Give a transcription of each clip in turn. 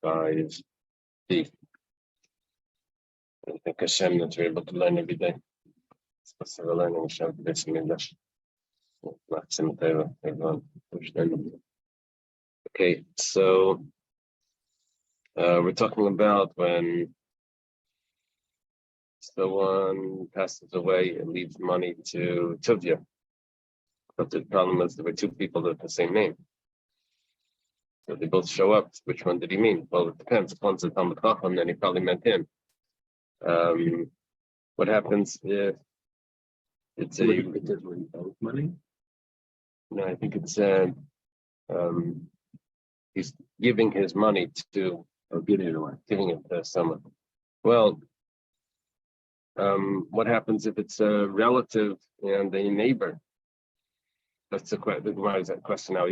5D. I think Hashem that we're able to learn every day. It's we're learning Hashem this in English. Okay, so we're talking about when someone passes away and leaves money to Tuvia. But the problem is there were two people with the same name. So they both show up. Which one did he mean? Well, it depends. If one's a Talmud Chacham, then he probably meant him. What happens if it's money? No, I think it's he's giving his money to, or giving it to someone. Well, what happens if it's a relative and a neighbor? That's the question now.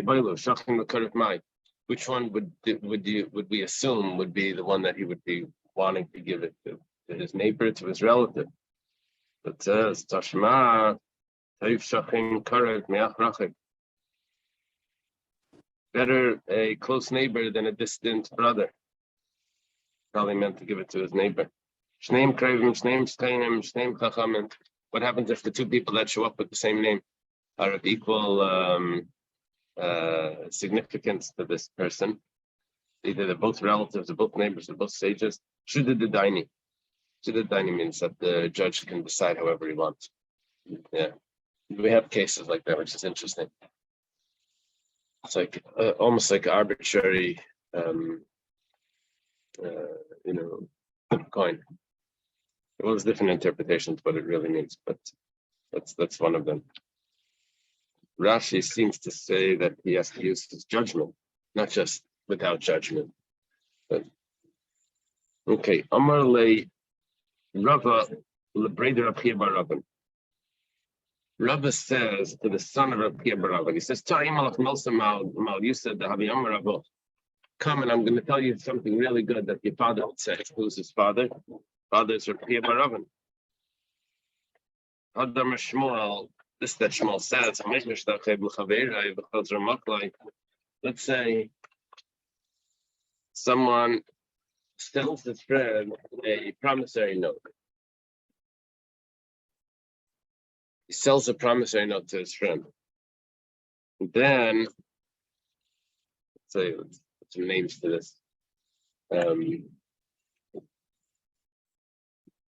Which one would we assume would be the one that he would be wanting to give it to his neighbor, to his relative? It says Tashma better a close neighbor than a distant brother. Probably meant to give it to his neighbor. What happens if the two people that show up with the same name are of equal significance to this person? Either they're both relatives, they're both neighbors, they're both sages. Shuddha Daini means that the judge can decide however he wants. Yeah, we have cases like that, which is interesting. It's like almost like arbitrary, coin. Well, there's different interpretations what it really means, but that's one of them. Rashi seems to say that he has to use his judgment, not just without judgment. But, okay, Amar le Rava lebreder Abchia bar Rabban. Rava says to the son of Abchia bar Rabban, he says, you said the Havi Amar Rava, come and I'm going to tell you something really good that your father would say. Who's his father? Father is Abchia bar Rabban. Adam Shmuel. This that Shmuel says, let's say someone sells his friend a promissory note. He sells a promissory note to his friend. And then, let's say, let's put some names to this.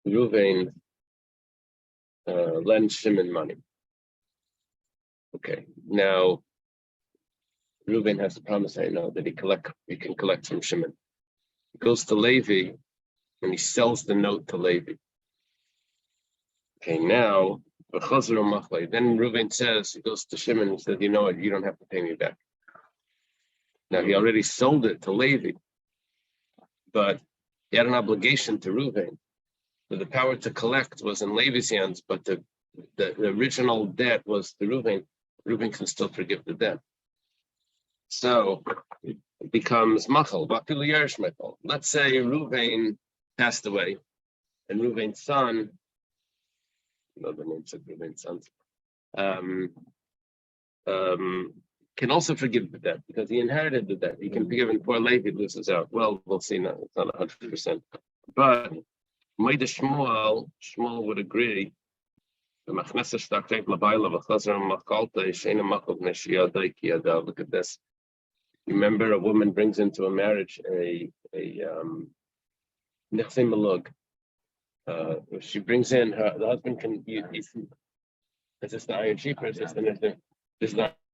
Ruvain lends Shimon money. Okay, now Reuben has a promissory note that he can collect from Shimon. He goes to Levi and he sells the note to Levi. Okay, now then Reuben says, he goes to Shimon and says, you know what, you don't have to pay me back. Now he already sold it to Levi, but he had an obligation to Reuben. So the power to collect was in Levi's hands, but the original debt was to Reuben. Reuben can still forgive the debt. So it becomes machal. Let's say Reuben passed away, and Reuben's son, the names of Reuben's sons, can also forgive the debt because he inherited the debt. He can forgive, and poor Levi loses out. Well, we'll see now. It's not 100%. But Shmuel would agree. Look at this. Remember, a woman brings into a marriage a nechse malug. She brings in the husband can use. Is this the iron sheep or is this the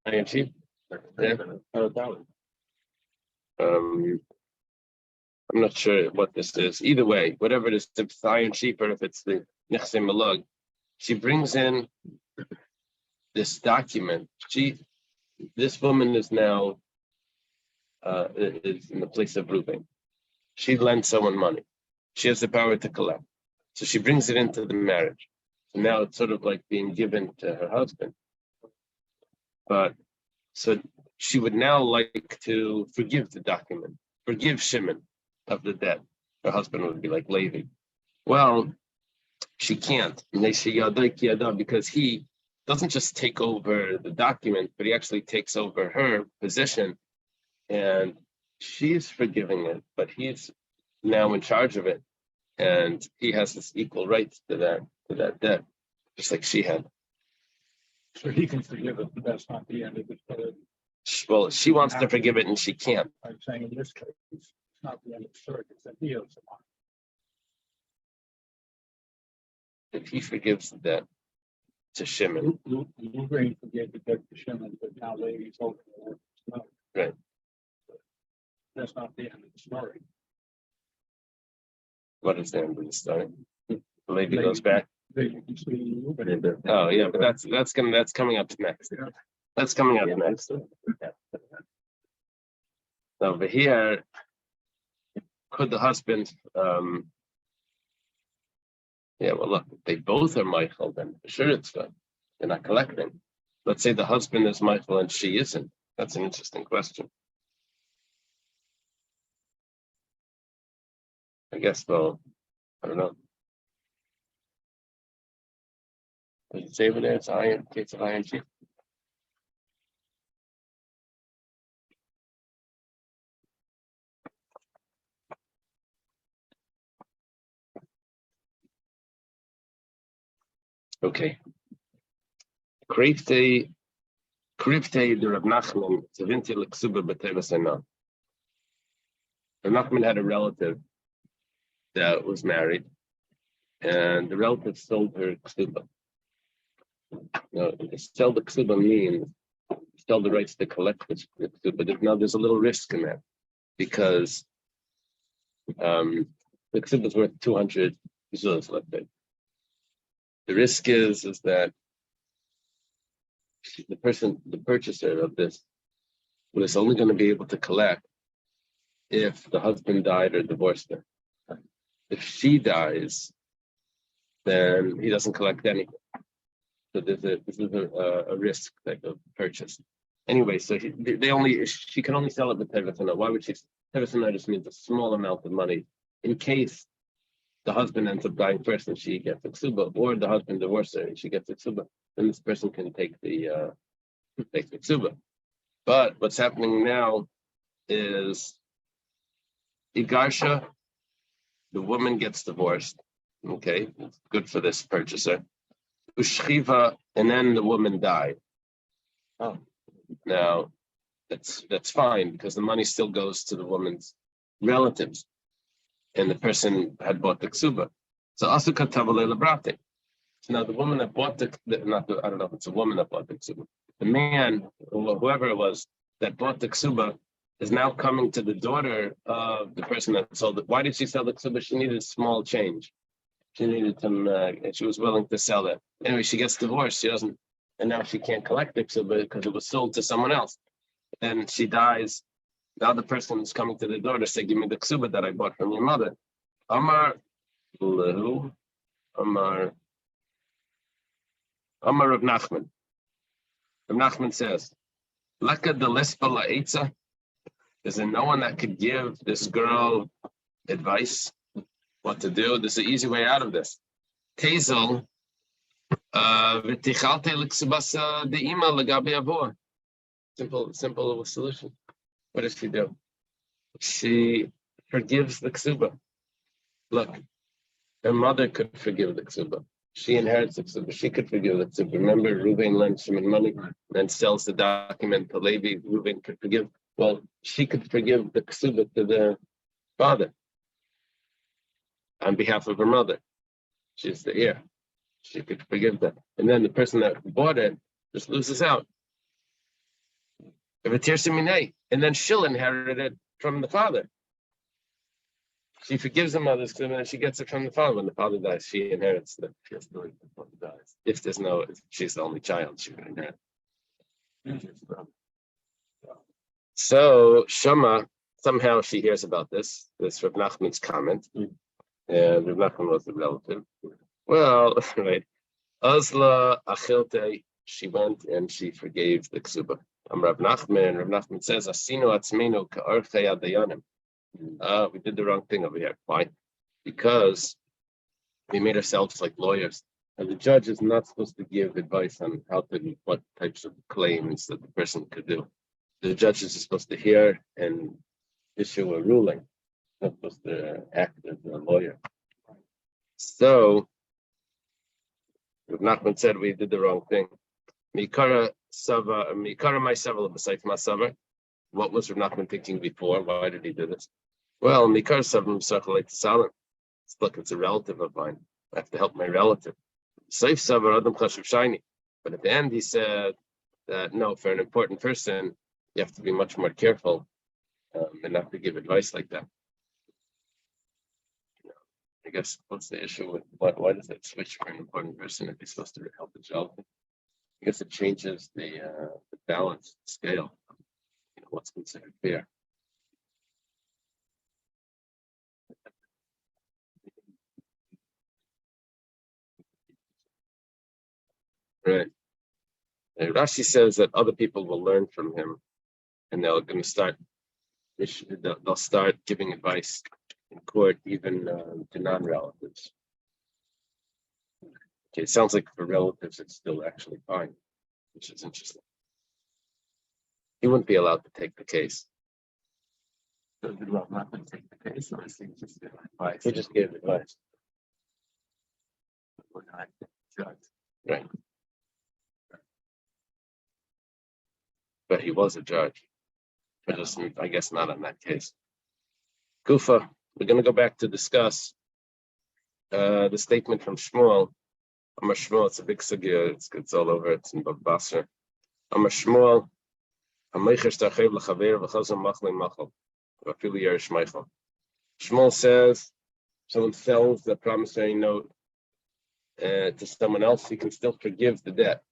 iron sheep? Yeah. I'm not sure what this is. Either way, whatever it is, if it's the iron sheep or if it's the nechse malug. She brings in this document. This woman is now is in the place of Reuben. She lent someone money. She has the power to collect. So she brings it into the marriage. So now it's sort of like being given to her husband. But so she would now like to forgive the document, forgive Shimon of the debt. Her husband would be like Levi. Well, she can't, because he doesn't just take over the document, but he actually takes over her position. And she's forgiving it, but he's now in charge of it, and he has this equal rights to that debt, just like she had. So he can forgive it, but that's not the end of the story. Well, she wants to forgive it and she can't. I'm saying in this case, it's not the end of the story, it's that he owes the money. If he forgives the debt to Shimon, Ruvain forgave the debt to Shimon, but now Levi's holding the money. right? That's not the end of the story. What is the end of the story? Levi goes back. Ruvain. Oh yeah, but that's coming up next. Yeah. That's coming up next. Over here, could the husband? Yeah, well, look, if they both are Michael, then for sure it's good. They're not collecting. Let's say the husband is Michael and she isn't. That's an interesting question. I guess, well, I don't know. Does it say over there? It's iron, case of ING. Okay. Kripte the Rav Nachman Zavinti Leksuba B'Tevasena. Rav Nachman had a relative that was married, and the relative sold her ksuba. Now, sell the ksuba means sell the rights to collect the ksuba. Now, there's a little risk in that because the ksuba is worth 200 zuz, let's say. The risk is that the purchaser of this was only going to be able to collect if the husband died or divorced her. If she dies, then he doesn't collect anything. So this is a risk type of purchase. Anyway, so she can only sell it with Tevasana. Why would she? Tevasana just means a small amount of money in case the husband ends up dying first and she gets a ksuba, or the husband divorces her and she gets a ksuba. Then this person can take the ksuba. But what's happening now is Igarsha, the woman gets divorced. Okay, it's good for this purchaser. Ushchiva, and then the woman died. Oh, now that's fine because the money still goes to the woman's relatives, and the person had bought the ksuba. So asuka tavale lebrate. So now the woman that bought I don't know if it's a woman that bought the ksuba. The man, or whoever it was that bought the ksuba, is now coming to the daughter of the person that sold it. Why did she sell the ksuba? She needed small change. She needed some, and she was willing to sell it. Anyway, she gets divorced. She doesn't, and now she can't collect the ksuba because it was sold to someone else. And she dies. Now the person is coming to the daughter, say, "Give me the ksuba that I bought from your mother." Amar Lehu, Amar Rav Nachman. Rav Nachman says, "Leka de lespa la'etza." Is there no one that could give this girl advice what to do? There's an easy way out of this. Tezel v'tichalte l'ksubasa de'ima l'gabi avua. Simple solution. What does she do? She forgives the ksuba. Look, her mother could forgive the ksuba. She inherits the ksuba. She could forgive the ksuba. Remember, Ruvain lends Shimon money, then sells the document to Levi. Ruvain could forgive. Well, she could forgive the ksuba to the father on behalf of her mother. She's the heir. She could forgive that. And then the person that bought it just loses out. And then she'll inherit it from the father. She forgives the mother's ksuba and she gets it from the father. When the father dies, she inherits it. If she's the only child, she would inherit. So Shama, somehow she hears about this Rav Nachman's comment, and Rav Nachman was the relative. Well, right. Azla Achilte, she went and she forgave the ksuba. Rav Nachman says, Asinu atzmenu ka'orchei adayanim. We did the wrong thing over here. Why? Because we made ourselves like lawyers. And the judge is not supposed to give advice on what types of claims that the person could do. The judges are supposed to hear and issue a ruling. Not supposed to act as a lawyer. So Rav Nachman said we did the wrong thing. Mikara my Sava besides my Sava. What was Rav Nachman thinking before? Why did he do this? Well, Mikara Sava Misachalek Salim. Look, it's a relative of mine. I have to help my relative. Saif Sava Adam Chashav Shiny. But at the end he said that no, for an important person, you have to be much more careful and not to give advice like that. I guess what's the issue with why does it switch for an important person if he's supposed to help the child? I guess it changes the balance scale. What's considered fair. Right. And Rashi says that other people will learn from him, and they're going to start. They'll start giving advice in court, even to non-relatives. Okay, it sounds like for relatives it's still actually fine, which is interesting. He wouldn't be allowed to take the case. So did Rav Nachman take the case, or is he just giving advice? He just gave advice. We're not judge. Right. But he was a judge. But just, I guess not in that case. Kufa, we're going to go back to discuss the statement from Shmuel. Amar Shmuel, it's a big sugya, it's all over, it's in Bab Basra. Amar Shmuel, Shmuel says, someone sells the promissory note to someone else, he can still forgive the debt.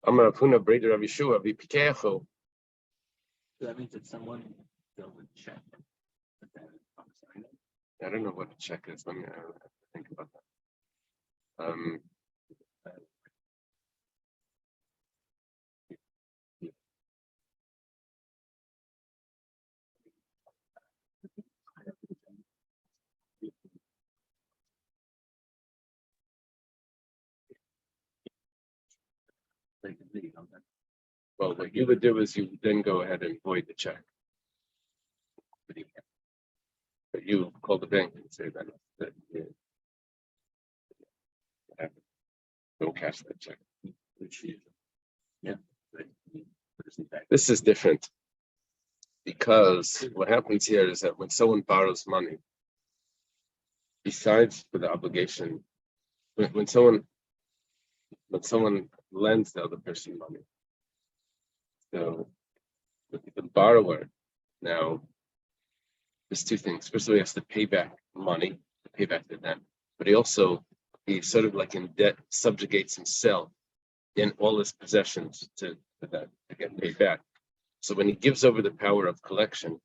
Amar Apuna Breder Rav Yeshua Vipikechu. So that means that someone filled a check. I don't know what a check is. Let me think about that. Well, what you would do is you would then go ahead and void the check. But you call the bank and say that don't cash that check. Yeah. This is different because what happens here is that when someone borrows money, besides for the obligation, when someone lends the other person money, so the borrower now, there's two things. First of all, he has to pay back money, to pay back to them, but he sort of like in debt subjugates himself in all his possessions to get paid back. So when he gives over the power of collection,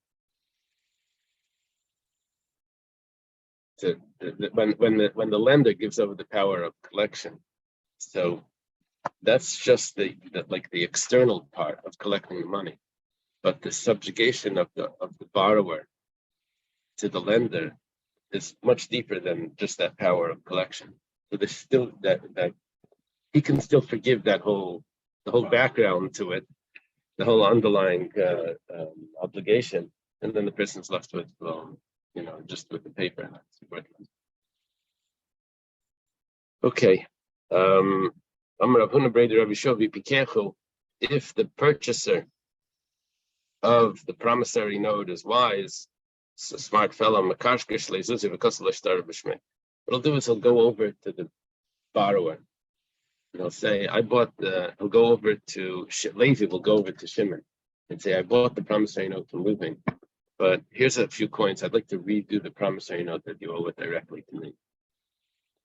when the lender gives over the power of collection, so that's just the external part of collecting the money, but the subjugation of the borrower to the lender is much deeper than just that power of collection. So there's still that he can still forgive the whole background to it, the whole underlying obligation, and then the person's left with just with the paper. Okay. If the purchaser of the promissory note is wise, it's a smart fellow, what he'll do is he'll go over to the borrower and he'll say, he'll go over to Levi, will go over to Shimon and say, I bought the promissory note from Reuben, but here's a few coins. I'd like to redo the promissory note that you owe it directly to me.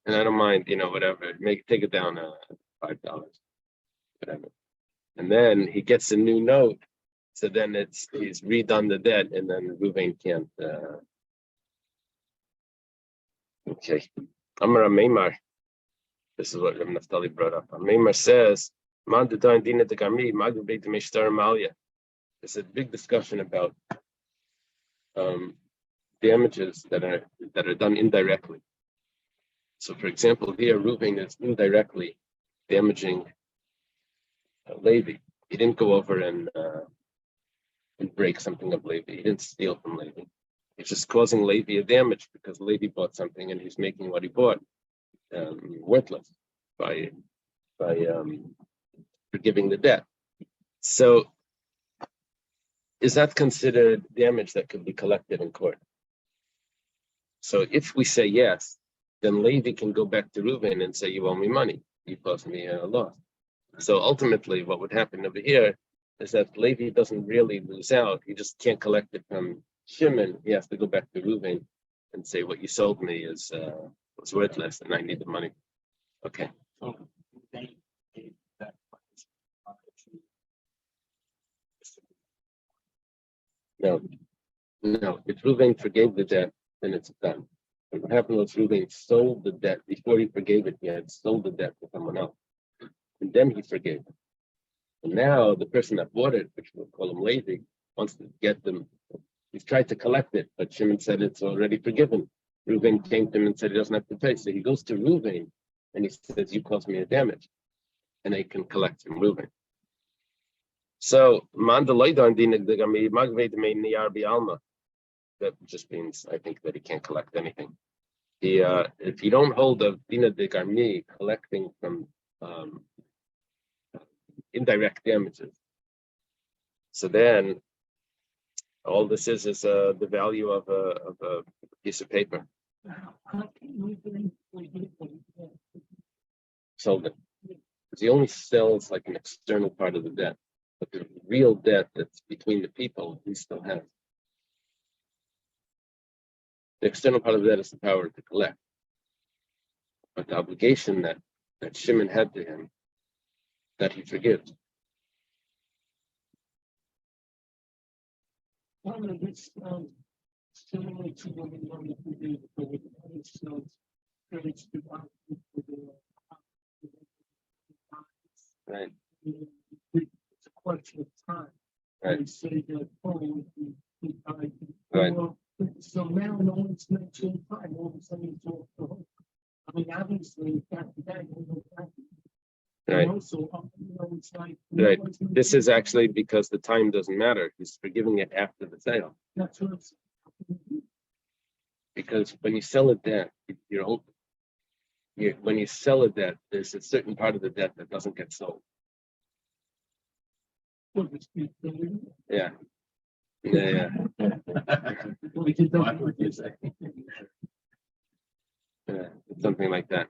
And I don't mind, whatever, take it down $5, whatever. And then he gets a new note. So then he's redone the debt, and then Reuven can't. Okay. Amar Meimar. This is what Rav Naftali brought up. Meimar says, there's a big discussion about damages that are done indirectly. So, for example, here Reuven is indirectly damaging Levi. He didn't go over and didn't break something of Levi. He didn't steal from Levi. He's just causing Levi a damage because Levi bought something and he's making what he bought worthless by forgiving the debt. So is that considered damage that could be collected in court? So if we say yes, then Levi can go back to Reuven and say, you owe me money. You caused me a loss. So ultimately what would happen over here is that Levi doesn't really lose out. He just can't collect it from Shimon. He has to go back to Reuven and say, what you sold me was worthless and I need the money. Okay. So they gave that price. No. If Reuven forgave the debt, then it's done. And what happened was Reuven sold the debt. Before he forgave it, he had sold the debt to someone else. And then he forgave it. And now the person that bought it, which we'll call him Levi, wants to get them. He's tried to collect it, but Shimon said it's already forgiven. Reuven came to him and said he doesn't have to pay. So he goes to Reuven and he says, you caused me a damage. And they can collect from Reuven. So, that just means, I think, that he can't collect anything. If you don't hold of Dina de Garmi collecting from indirect damages, so then all this is the value of a piece of paper. Sold it. Because he only sells like an external part of the debt, but the real debt that's between the people, he still has. The external part of that is the power to collect. But the obligation that Shimon had to him, that he forgives. Similar to what we learned we did with Right. It's a question of time. Right. They say that Right. So now no one's mentioning time. All of a sudden it's off the hook. I mean, obviously, back to back, Right. Also, it's like Right. This is actually because the time doesn't matter. He's forgiving it after the sale. That's what I'm saying. Because when you sell a debt, when you sell a debt, there's a certain part of the debt that doesn't get sold. Yeah. Yeah. Something like that.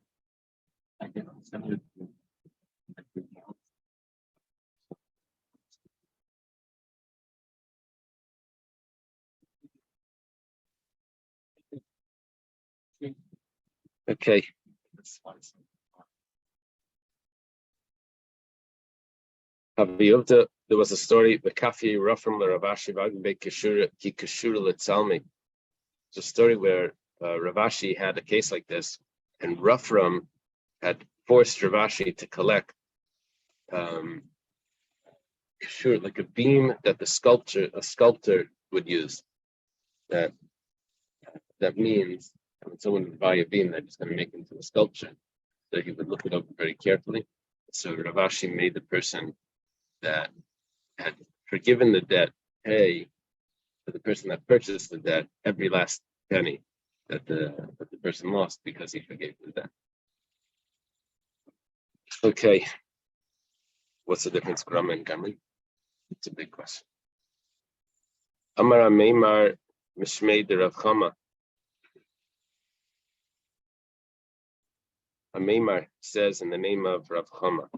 Okay. There was a story, the Kafi Rafram Ravashi Vagbe Kishura Litsalmi. It's a story where Ravashi had a case like this, and Rafram had forced Ravashi to collect like a beam that a sculptor would use. That means when someone would buy a beam that he's going to make into a sculpture, that he would look it over very carefully. So Ravashi made the person that had forgiven the debt pay for the person that purchased the debt every last penny that the person lost because he forgave the debt. Okay. What's the difference, Grama and Gamri? It's a big question. Amara Meimar Mishmei de Rav Chama. A Meimar says in the name of Rav Chama.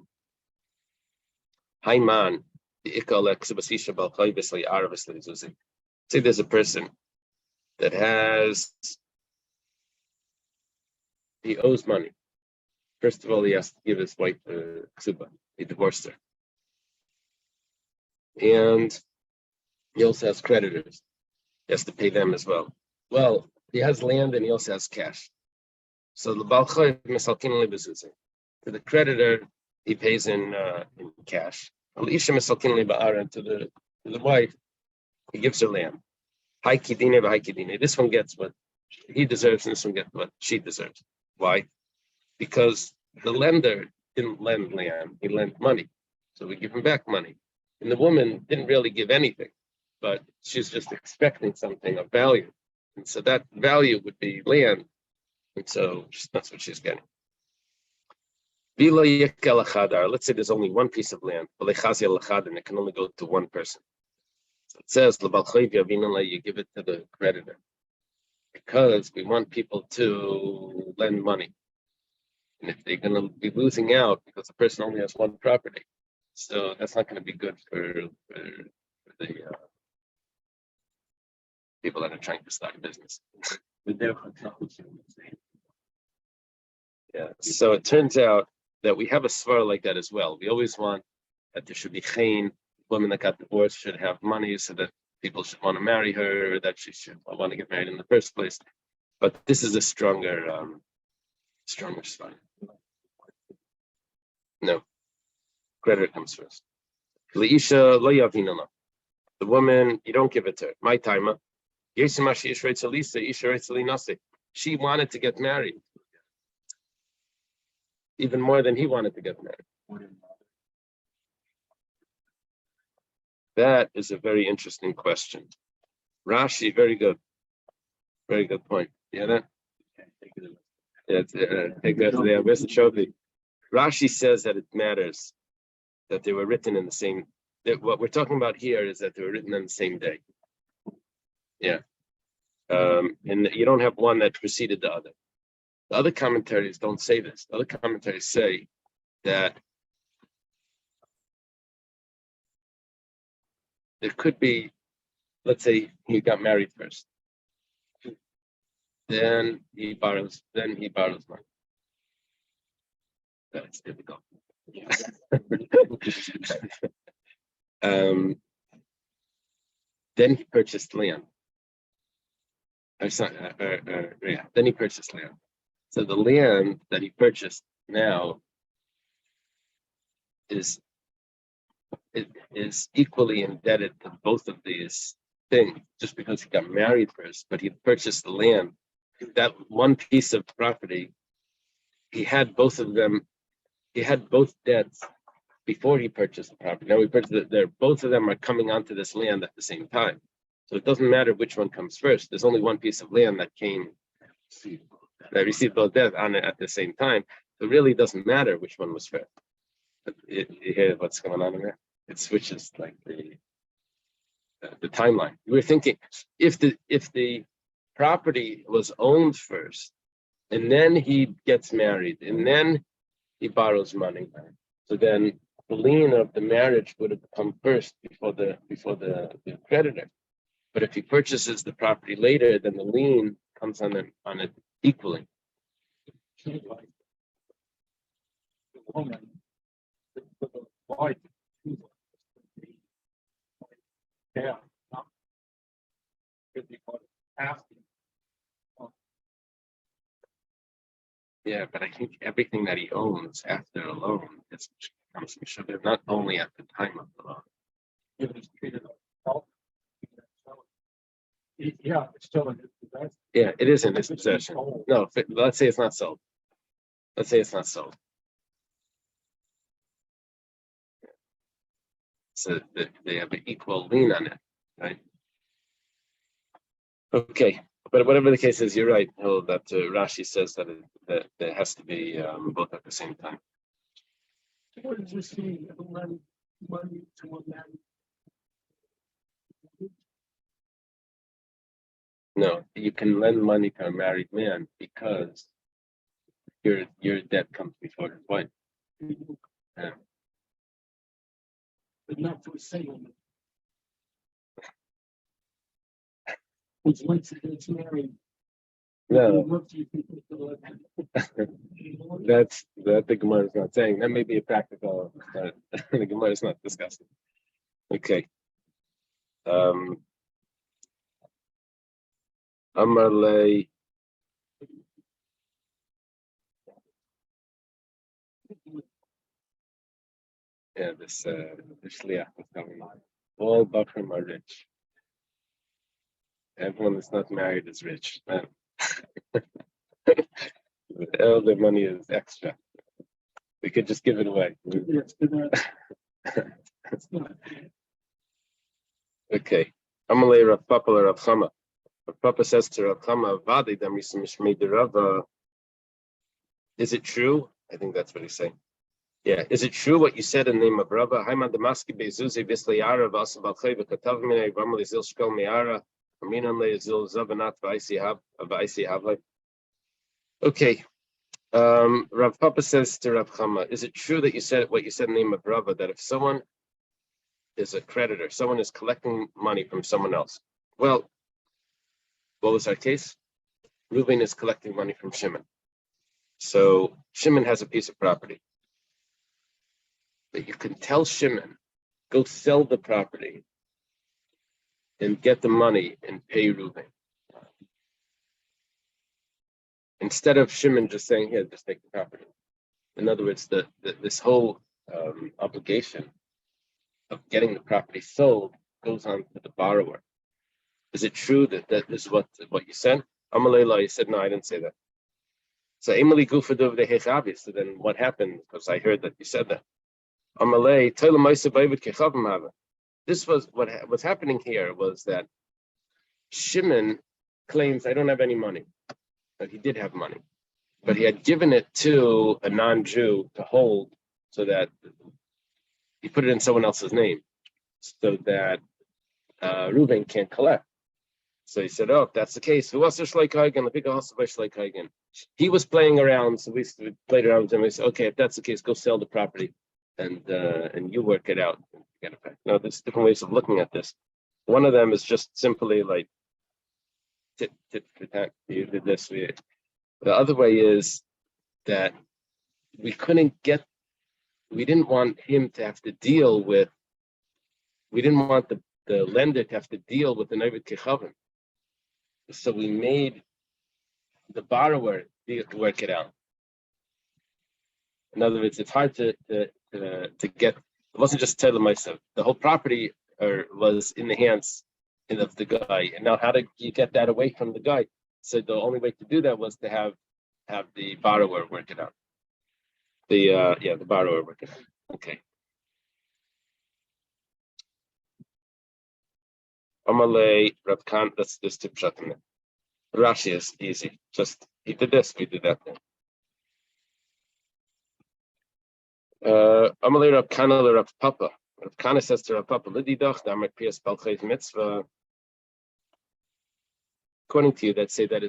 Hayman, the Ikalek Subasisha Balchai Bisli Arvisli Zuzi. Say there's a person that he owes money. First of all, he has to give his wife Ksuba. He divorced her. And he also has creditors. He has to pay them as well. Well, he has land and he also has cash. So the Balchai Misalkin Libazuzi. To the creditor, he pays in cash. Alisha Misalkin Liba'ara to the wife, he gives her land. Haikidine v'haikidine. This one gets what he deserves, and this one gets what she deserves. Why? Because the lender didn't lend land, he lent money. So we give him back money. And the woman didn't really give anything, but she's just expecting something of value. And so that value would be land. And so that's what she's getting. Let's say there's only one piece of land, and it can only go to one person. So it says, you give it to the creditor, because we want people to lend money. And if they're going to be losing out because the person only has one property, so that's not going to be good for the people that are trying to start a business. Yeah. So it turns out that we have a svara like that as well. We always want that there should be chain. Women that got divorced should have money so that people should want to marry her, or that she should want to get married in the first place. But this is a stronger svara. No, creditor comes first. Leisha lo yavinana. The woman, you don't give it to her. My timer. She wanted to get married, even more than he wanted to get married. That is a very interesting question. Rashi, very good point. Yeah, that. Yeah, take that there. Where's the trophy? Rashi says that it matters that they were written in the same. What we're talking about here is that they were written on the same day. Yeah, and you don't have one that preceded the other. The other commentaries don't say this. The other commentaries say that there could be, let's say he got married first, then he borrows money. That's difficult. Then he purchased land. Then he purchased land. So the land that he purchased now is equally indebted to both of these things, just because he got married first, but he purchased the land. That one piece of property, he had both of them. He had both debts before he purchased the property. Now he purchased it. Both of them are coming onto this land at the same time. So it doesn't matter which one comes first. There's only one piece of land that received both debts on it at the same time. So it really doesn't matter which one was first. You hear what's going on in there? It switches like the timeline. We were thinking if the property was owned first, and then he gets married, and then he borrows money, so then the lien of the marriage would have come first before the creditor. But if he purchases the property later, then the lien comes on it equally. Yeah, but I think everything that he owns after a loan comes from not only at the time of the loan. Yeah, it's still in his possession. Yeah, it is in his possession. No, let's say it's not sold. Let's say it's not sold. So they have an equal lien on it, right? Okay, but whatever the case is, you're right, that Rashi says that it has to be both at the same time. What does this mean? Lend money to a man? No, you can lend money to a married man because your debt comes before his wife. Yeah. But not to a single man. Which once he gets married. No, What do you think is the that the Gemara is not saying. That may be a practical, but the Gemara is not discussing. Okay. Amarle. Yeah, this shliach is coming on. All Bakrim are rich. Everyone that's not married is rich. Man. All the money is extra. We could just give it away. Okay. Amalei Rav Papa Rav Chama. Rav Papa says to Rav Chama, Vadi Damisim Mishmei de Rava. Is it true? I think that's what he's saying. Yeah, is it true what you said in the name of Rava? Haiman Damaski Bezuzi Vislayara Vasabalchay V'Katav Minei Ramali Zil Shkel Meara Aminan Le Zil Zavanat Vaisi Havle. Okay. Rav Papa says to Rav Chama, is it true that you said what you said in the name of Rava, that if someone is a creditor, someone is collecting money from someone else? Well, what was our case? Reuben is collecting money from Shimon. So Shimon has a piece of property. But you can tell Shimon, go sell the property and get the money and pay Reuben. Instead of Shimon just saying, here, just take the property. In other words, this whole obligation of getting the property sold goes on to the borrower. Is it true that that is what you said? Amalela, you said, no, I didn't say that. So Emily Gufadov the Hechavi. So then what happened? Because I heard that you said that. Amalei, this was what was happening here was that Shimon claims I don't have any money, but he did have money, but he had given it to a non-Jew to hold so that he put it in someone else's name so that Reuben can't collect. So he said, oh, if that's the case, who was Shleikhagen? He was playing around, so we played around with him. We said, okay, if that's the case, go sell the property and you work it out and get it back. Now, there's different ways of looking at this. One of them is just simply like tit for tat. You did this. The other way is that we didn't want him to have to deal with. We didn't want the lender to have to deal with the Ovid Kechavim. So we made the borrower work it out. In other words, it's hard to get. It wasn't just Taylor myself. The whole property was in the hands of the guy. And now, how did you get that away from the guy? So the only way to do that was to have the borrower work it out. The borrower work it out. Okay. Amalei Rav Khan. That's this tip shot in there. Rashi is easy. Just he did this, we did that. Amalei Rav Kana Rav Papa. Rav Kana says to Rav Papa, Lididach Damak Pias Balchayt Mitzvah. According to you, that says that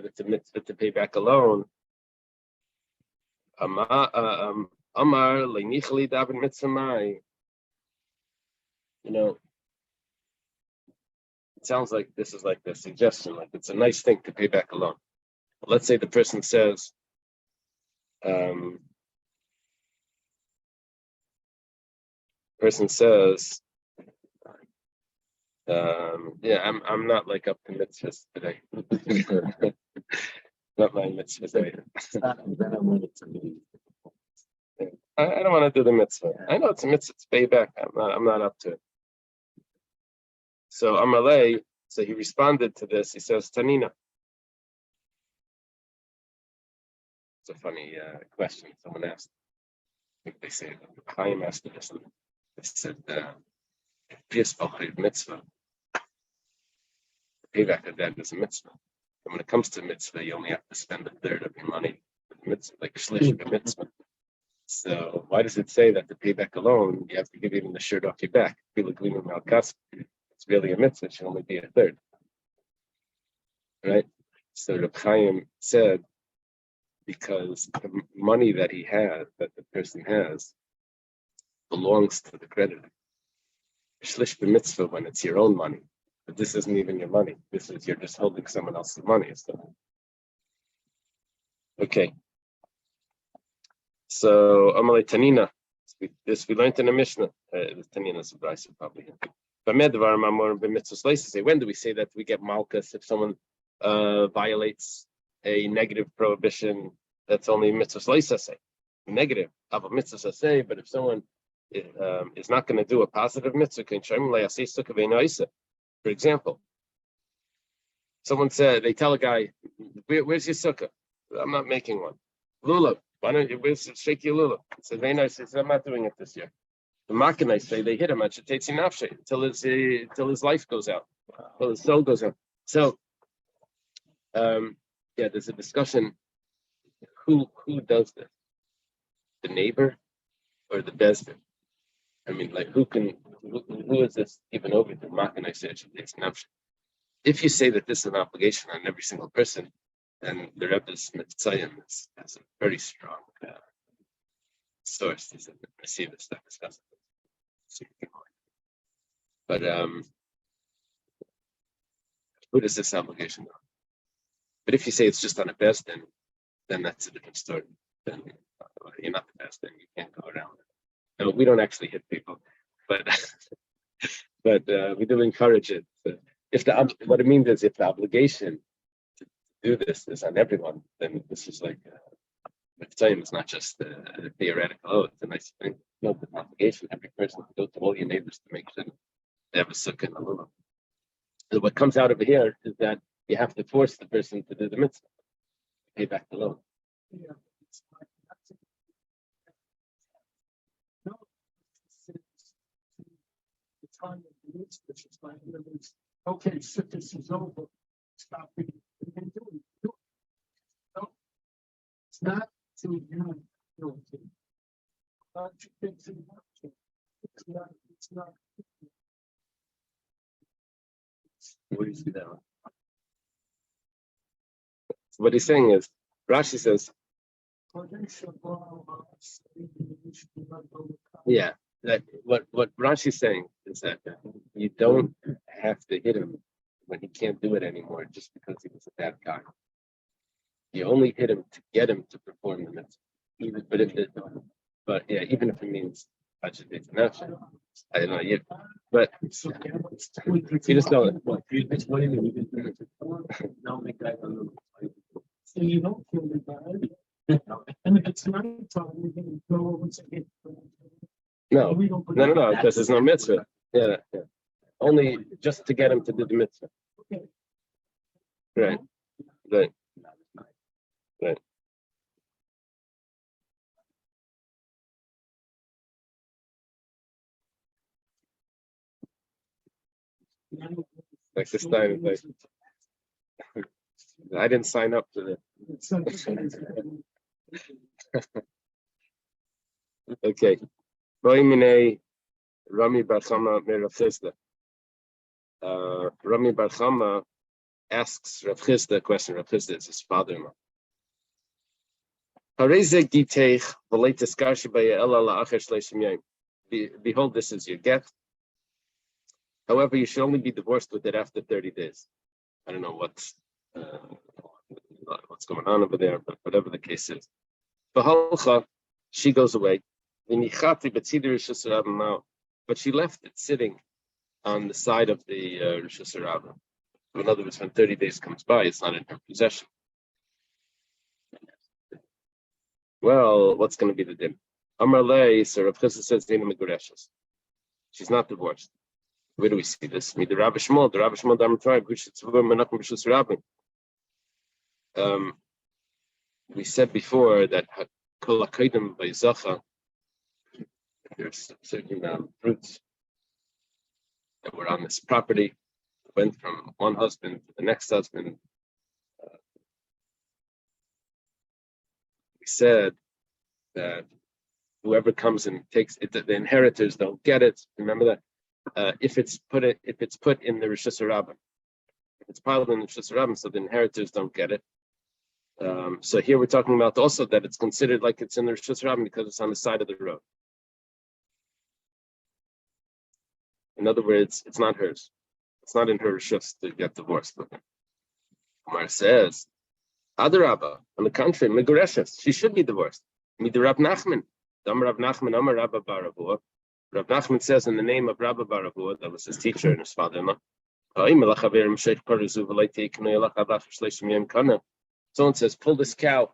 it's a mitzvah to pay back a loan. Amar Leinichli Davin Mitzvah Mai. It sounds like this is like the suggestion, like it's a nice thing to pay back a loan. But let's say the person says, I'm not like up to mitzvahs today. Not my mitzvahs today. I don't want to do the mitzvah. I know it's a mitzvah to pay back. I'm not up to it. So Amalei, so he responded to this. He says, Tanina. It's a funny question someone asked. I think they say Chaim asked this. They said, mitzvah. Payback of that is a mitzvah. And when it comes to mitzvah, you only have to spend a third of your money with mitzvah, like shlish mitzvah. So why does it say that to pay back a loan, you have to give even the shirt off your back? It's really a mitzvah, it should only be a third. Right? So Reb Chaim said, because the money that that the person has, belongs to the creditor. Shlish b'mitzvah when it's your own money. But this isn't even your money. You're just holding someone else's money. Okay. So Amalei Tanina. This we learned in the Mishnah. Tanina's advice probably. When do we say that we get malchus if someone violates a negative prohibition that's only mitzvah say? Negative of a mitzvah say, but if someone is not going to do a positive mitzvah, for example, someone said, they tell a guy, where's your sukkah? I'm not making one. Lulav, why don't you shake your lulav? He said, very nice. He said, I'm not doing it this year. The Makanai say they hit him at Shetetzi Nafshe until his life goes out, till his soul goes out. So, there's a discussion. Who does this? The neighbor or the Bezdin? I mean, like who is this even over to? Makanai say Shetetzi Nafshe. If you say that this is an obligation on every single person, then the Rebbe's Mitzayim has a very strong source. He's a receiver stuff discussing. But who does this obligation on? But if you say it's just on a best, then that's a different story. Then you're not the best, then you can't go around. No, we don't actually hit people, but we do encourage it. What it means is if the obligation to do this is on everyone, then this is like it's not just theoretical. Oh, it's a nice thing. No, it's an obligation. Every person to go to all your neighbors to make sure they have a sukkah and a lulav. So what comes out over here is that you have to force the person to do the mitzvah, pay back the loan. Yeah, it's like no, the time of the mitzvah, which is like okay, so this is over. Stop it. You can do it. No, it's not to you. It's not. What do you see that? So what he's saying is, Rashi says, that what Rashi's saying is that you don't have to hit him when he can't do it anymore just because he was a bad guy. You only hit him to get him to perform the mitzvah. Even if it means I don't know yet, but you just know it. So you don't feel the bad. And if it's not time, we're going to go over and say, no, because there's no mitzvah. Yeah. Only just to get him to do the mitzvah. Okay. Right. Like this time, I didn't sign up to that. Okay. Rami Bar Chama Rav Chisda. Rami Bar Chama asks Rav Chisda a question. Rav Chisda is his father-in-law. Behold, this is your get. However, you should only be divorced with it after 30 days. I don't know what's going on over there, but whatever the case is. She goes away. But she left it sitting on the side of the Rosh Hashanah. In other words, when 30 days comes by, it's not in her possession. Well, what's going to be the din? Amar Lei, so Rav Chisda says, she's not divorced. Where do we see this? The Rabbi Shmuel Dam tribe, we said before that Kol HaKodim by Zacha, there's certain fruits that were on this property, went from one husband to the next husband. We said that whoever comes and takes it, the inheritors don't get it. Remember that. If it's put in the Rosh Hashanah, if it's piled in the Rosh Hashanah, so the inheritors don't get it. So here we're talking about also that it's considered like it's in the Rosh Hashanah because it's on the side of the road. In other words, it's not hers. It's not in her Rishus to get divorced. Umar says, Adarabba, on the contrary, Megureshes, she should be divorced. Midrab Nachman, Rav Nachman, Amar Rabba Baravua. Rav Nachman says in the name of Rabba Baravua, that was his teacher and his father-in-law. Someone says, pull this cow,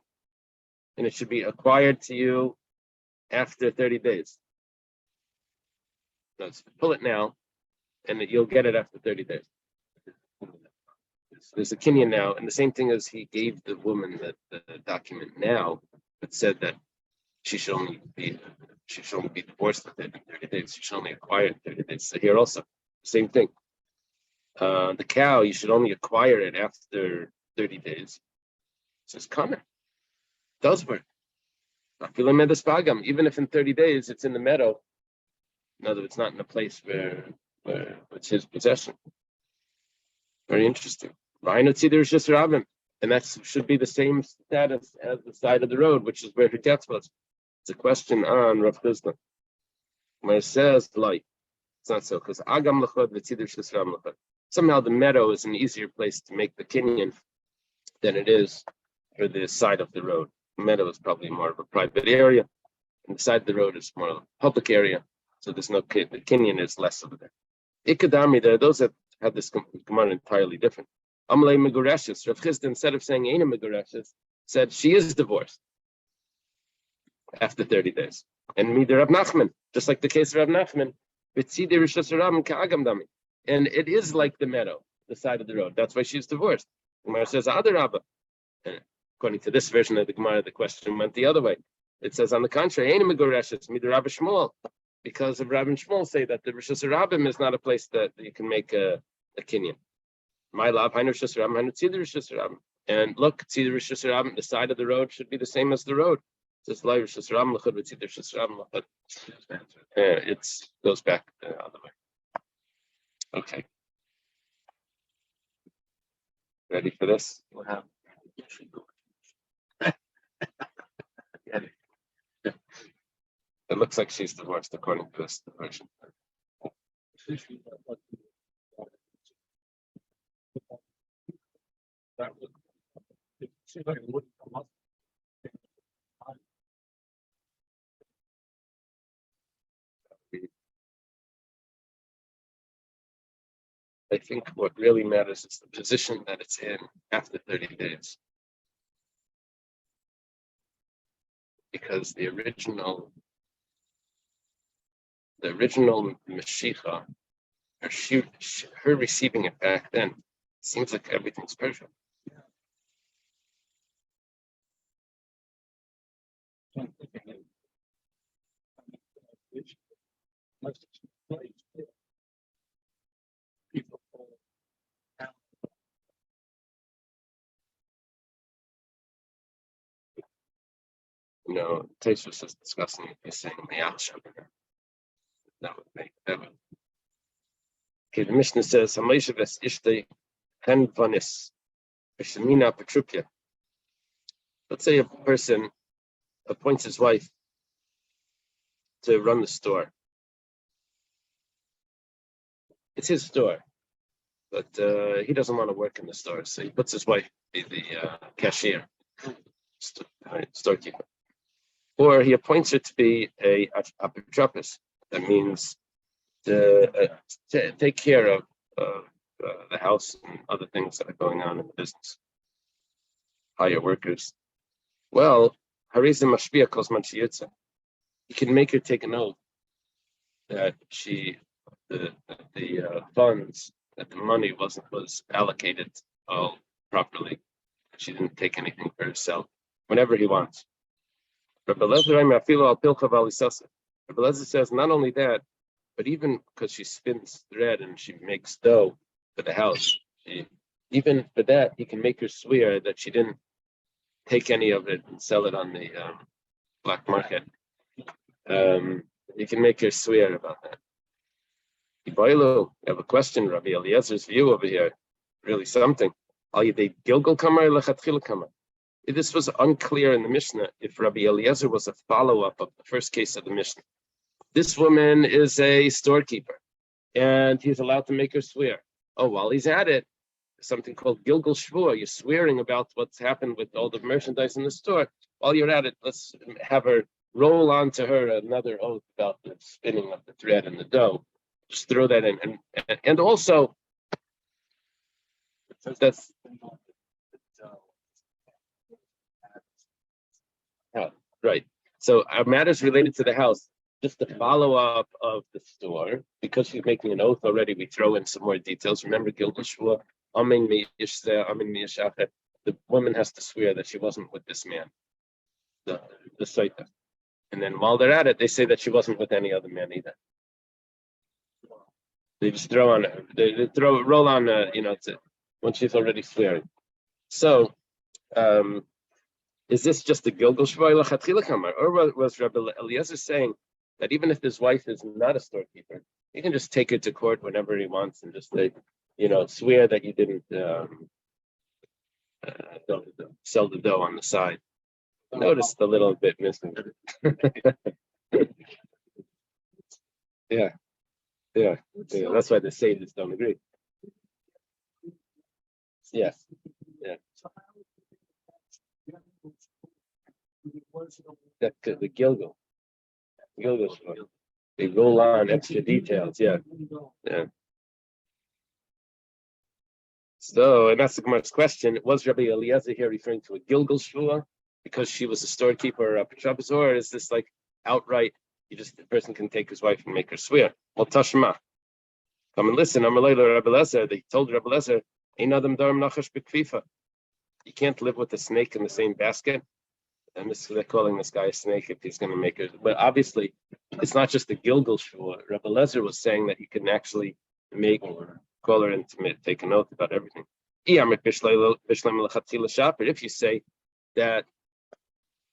and it should be acquired to you after 30 days. No, pull it now, and you'll get it after 30 days. There's a kinyan now, and the same thing as he gave the woman the document now, but said that she should only be she should only be divorced within 30 days. She should only acquire it in 30 days. So here also, same thing. The cow, you should only acquire it after 30 days. It says, "Kana." Does work. Even if in 30 days it's in the meadow, in other words, not in a place where it's his possession. Very interesting. And that should be the same status as the side of the road, which is where her death was. It's a question on Rav Chisda. Where it says light. It's not so, because Agam Lechod v'tzidur Shesram Lechod. Somehow the meadow is an easier place to make the kinyan than it is for the side of the road. The meadow is probably more of a private area, and the side of the road is more of a public area. So there's no the kinyan is less over there. Ikadami, there are those that have this Gemara entirely different. Amalei Megureshes. Rav Chisda, instead of saying Eina Megureshes, said she is divorced after 30 days. And Midar Rav Nachman, just like the case of Rav Nachman, and it is like the meadow, the side of the road. That's why she's divorced. The Gemara says, Adarabba. According to this version of the Gemara, the question went the other way. It says, on the contrary, Eina Megureshes, Midar Rav Shmuel. Because of Rav and Shmuel say that the Rosh Hashanah is not a place that you can make a kinyan. My love, and look, Tzidar Rosh Hashanah, the side of the road should be the same as the road. It goes back the other way. Okay. Ready for this? We'll have. It looks like she's divorced according to this version. I think what really matters is the position that it's in after 30 days. Because the original Mashiach, her receiving it back then, seems like everything's perfect. Tais was just discussing it. He's saying that would make that would. Okay, the Mishnah says Hamayishaves Ishtei Hen Vanis B'Shemina Petrupia. Let's say a person appoints his wife to run the store. It's his store, but he doesn't want to work in the store, so he puts his wife to be the cashier, storekeeper. Or he appoints her to be a apotropos. That means to take care of the house and other things that are going on in the business. Hire workers. Well, Harisa Mashpia calls Manchiyutza. You can make her take an oath that the funds, that the money was allocated all properly. She didn't take anything for herself. Whenever he wants. Rabbi Lezer says not only that, but even because she spins thread and she makes dough for the house, even for that, he can make her swear that she didn't take any of it and sell it on the black market. You can make her swear about that. I have a question, Rabbi Eliezer's view over here. Really something. This was unclear in the Mishnah if Rabbi Eliezer was a follow-up of the first case of the Mishnah. This woman is a storekeeper, and he's allowed to make her swear. Oh, while he's at it, something called Gilgal Shvua. You're swearing about what's happened with all the merchandise in the store. While you're at it, let's have her roll on to her another oath about the spinning of the thread and the dough. Just throw that in. And also, that's... Right. So our matters related to the house, just the follow-up of the store, because she's making an oath already, we throw in some more details. Remember, Gilgal Shvua, the woman has to swear that she wasn't with this man, the Saita. And then while they're at it, they say that she wasn't with any other man either. They just throw on, roll on, when she's already swearing. So, is this just a Gilgal Shvoi Lachatchila Kamar? Or was Rabbi Eliezer saying that even if his wife is not a storekeeper, he can just take her to court whenever he wants and just say, swear that you didn't sell the dough on the side. Notice the little bit missing. Yeah. That's why the sages don't agree. Yeah. The Gilgal. They roll on extra details. Yeah. So, and that's the Gemara's question. Was Rabbi Eliezer here referring to a Gilgal Shvua because she was a storekeeper or a Shabbos, or is this like outright, the person can take his wife and make her swear? Well, Tashma. Come and listen. They told Rabbi Eliezer, you can't live with a snake in the same basket. And they're calling this guy a snake if he's going to make it. But obviously, it's not just the Gilgal Shvua. Rabbi Eliezer was saying that you can actually call her and take an oath about everything. If you say that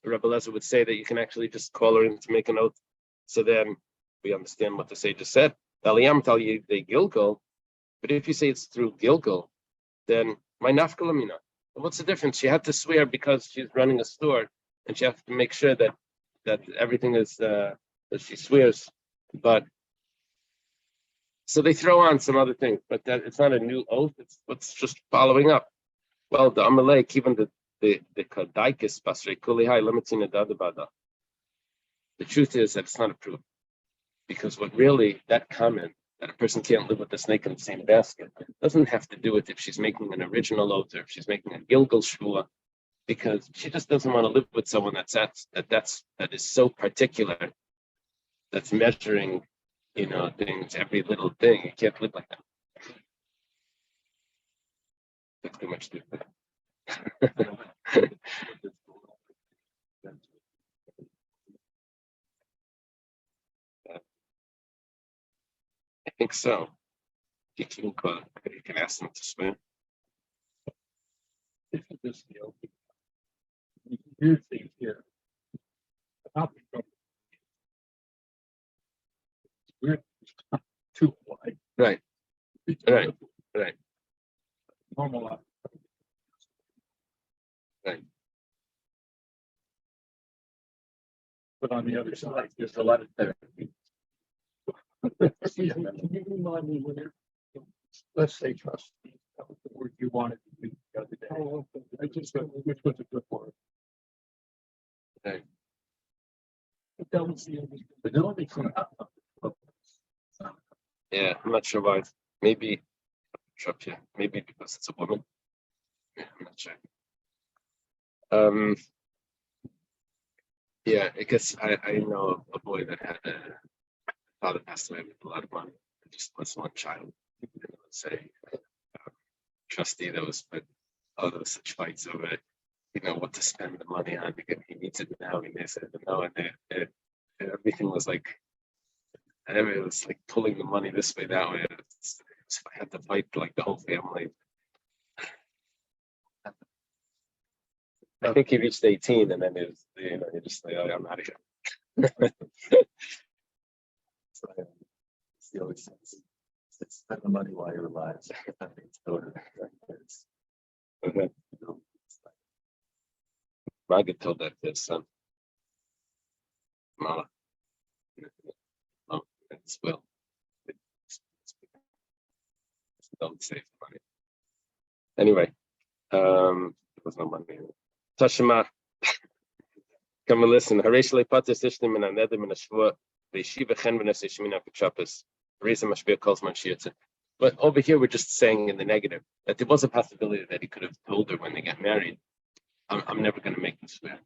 Rabbi Eliezer would say that you can actually just call her in to make an oath, so then we understand what the sages said. Aliyam tell you they Gilgal, but if you say it's through Gilgal, then my nafkalamina. What's the difference? She had to swear because she's running a store, and she has to make sure that everything is that she swears. But so they throw on some other things, but that it's not a new oath. It's what's just following up. Well, the Amalek, even the Kadaikis Basrei Kulihai Limitina Dadabada. The truth is that it's not a proof. Because what really, that comment that a person can't live with a snake in the same basket doesn't have to do with if she's making an original oath or if she's making a Gilgal Shvua, because she just doesn't want to live with someone that is so particular, that's measuring, things, every little thing. You can't live like that. That's too much different. I think so. You can ask them to swim. This deal. You can do things here. We're too wide. Right. Normal life. Right. But on the other side, there's a lot of therapy. Can you remind me when let's say trust. That was the word you wanted to use the other day. I just which was a good word. Right. But that was the only thing. Yeah, I'm not sure why. Maybe because it's a woman. Yeah, I'm not sure. Yeah, I guess I know a boy that had a father passed away with a lot of money. It just was one child. Let's say trustee that was, but there was such fights over it. What to spend the money on because he needs it now. And they said no, and everything was like, it was like pulling the money this way, that way. So I had to fight like the whole family. I think he reached 18, and then it was, he just like, oh, I'm out of here. So, he always says, spend the money while you're alive. Margaret told that to his son. Mala. Oh, it's well. Don't save money. Anyway, there was no money. Tashima. Come and listen. Hareshli patis ishlim in anedim in a shvua. The yeshiva chen v'nes yishmina k'chappis. Reason mashpia calls man shiyatze. But over here, we're just saying in the negative that there was a possibility that he could have told her when they got married, I'm never going to make this swear.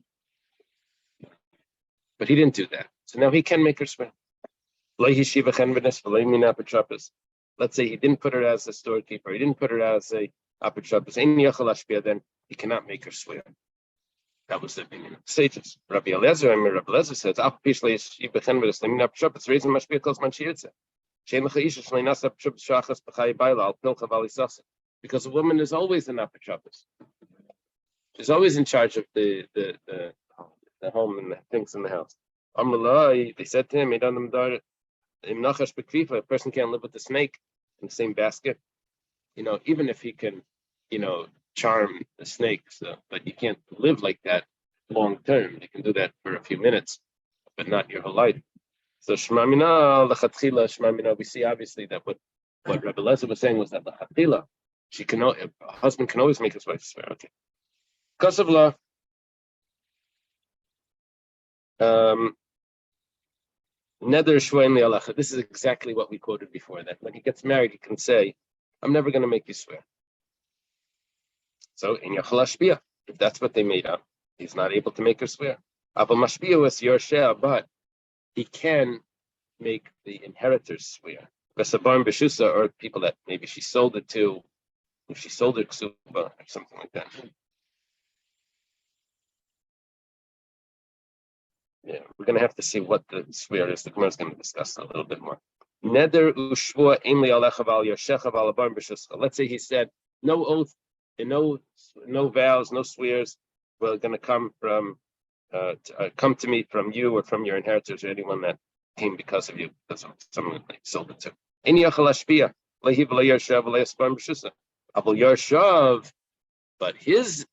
But he didn't do that. So now he can make her swear. Let's say he didn't put her as a storekeeper. He didn't put her as a apotropos. Then he cannot make her swear. That was the opinion of the sages. Rabbi Eliezer says, it's the reason mashpia calls man shiyitza. Because a woman is always an apotropos. She's always in charge of the home and the things in the house. They said to him, a person can't live with the snake in the same basket. Even if he can, charm the snake, but you can't live like that long term. You can do that for a few minutes, but not your whole life. So Shema Mina, we see obviously that what Rabbi Lezer was saying was that L'chatchila, a husband can always make his wife swear. Okay. Because of law, Neder Shvoim Li'alacha. This is exactly what we quoted before. That when he gets married, he can say, "I'm never going to make you swear." So in Yachal Hashpia, if that's what they made up, he's not able to make her swear. Abba Mashpia was Yorsheh, but he can make the inheritors swear. Besabar Beshusa, or people that maybe she sold it to, if she sold her Kesuba or something like that. Yeah, we're going to have to see what the swear is. The Gemara is going to discuss a little bit more. Neder ushvua imli alecha val yashecha val abar b'shuscha. Let's say he said no oath and no vows, no swears were going to come to me from you or from your inheritors or anyone that came because of you, because of someone that sold it to. Any yachal hashpia lehi v'lo yarshav v'lo yasbar b'shuscha. Abel yarshav, but his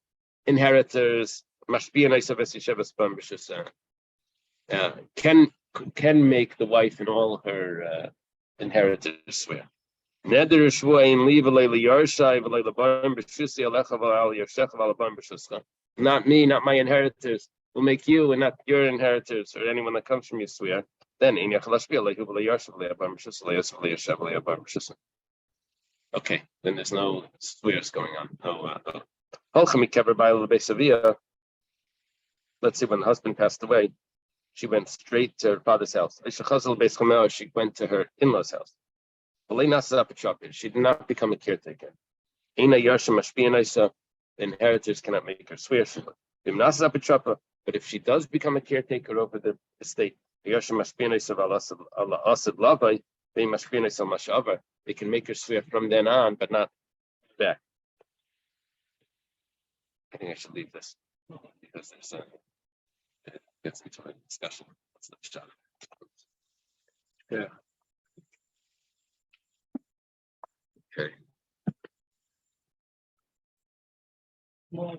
inheritors mashpia naisav esishev asbar b'shuscha. Can make the wife and all her inheritors swear. Not me, not my inheritors. Will make you and not your inheritors or anyone that comes from you swear. Then okay, then there's no swears going on. Let's see, when the husband passed away, she went straight to her father's house. She went to her in-laws' house. She did not become a caretaker. The inheritors cannot make her swear. But if she does become a caretaker over the estate, they can make her swear from then on, but not back. I think I should leave this because there's it gets into a discussion. Yeah. Okay. Well,